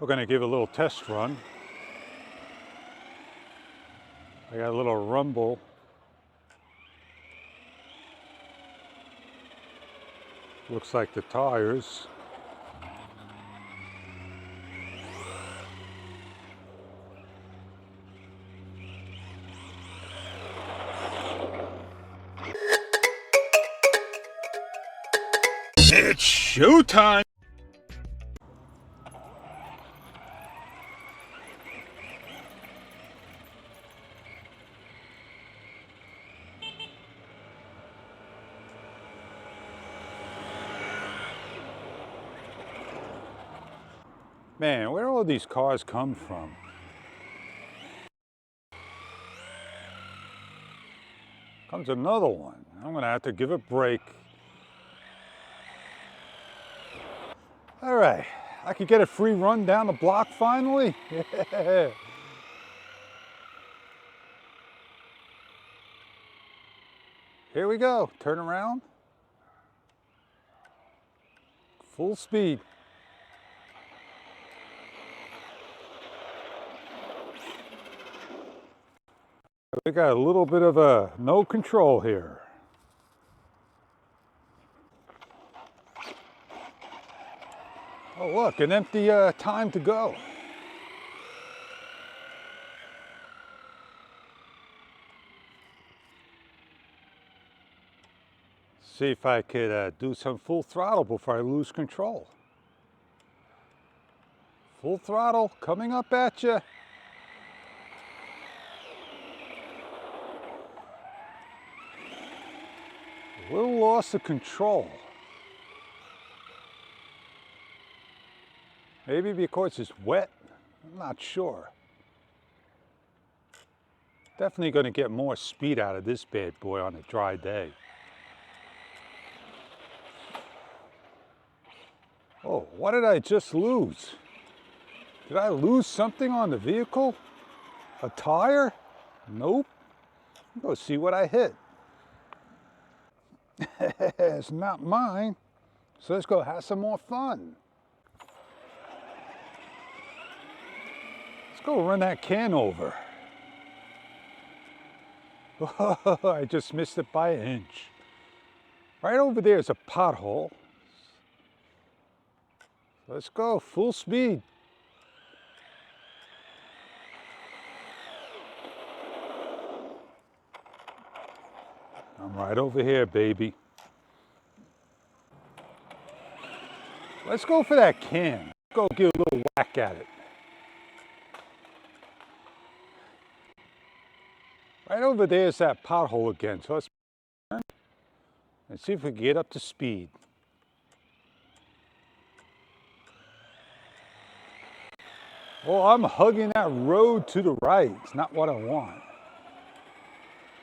We're going to give a little test run. I got a little rumble. Looks like the tires. It's showtime! Man, where do all these cars come from? Comes another one. I'm gonna have to give a break. All right, I could get a free run down the block finally. Yeah. Here we go, turn around. Full speed. We got a little bit of a no control here. Oh look, an empty time to go. See if I could do some full throttle before I lose control. Full throttle coming up at you. A little loss of control. Maybe because it's wet, I'm not sure. Definitely going to get more speed out of this bad boy on a dry day. Oh, what did I just lose? Did I lose something on the vehicle? A tire? Nope. Go see what I hit. It's not mine. So let's go have some more fun. Let's go run that can over. Oh, I just missed it by an inch. Right over there is a pothole. Let's go, full speed. I'm right over here, baby. Let's go for that can. Let's go give a little whack at it. Right over there is that pothole again. So let's turn and see if we can get up to speed. Oh, I'm hugging that road to the right. It's not what I want.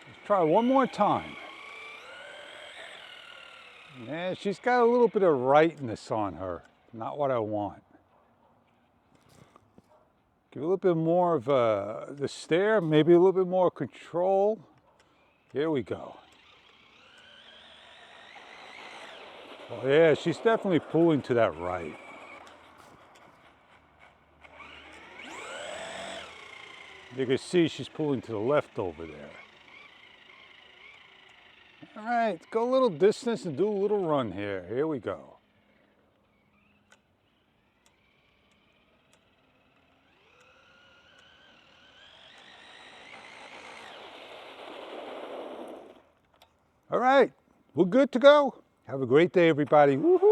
Let's try one more time. Yeah, she's got a little bit of rightness on her. Not what I want. Give a little bit more of the steer, maybe a little bit more control. Here we go. Oh yeah, she's definitely pulling to that right. You can see she's pulling to the left over there. All right, go a little distance and do a little run here. Here we go. All right, we're good to go. Have a great day, everybody. Woohoo!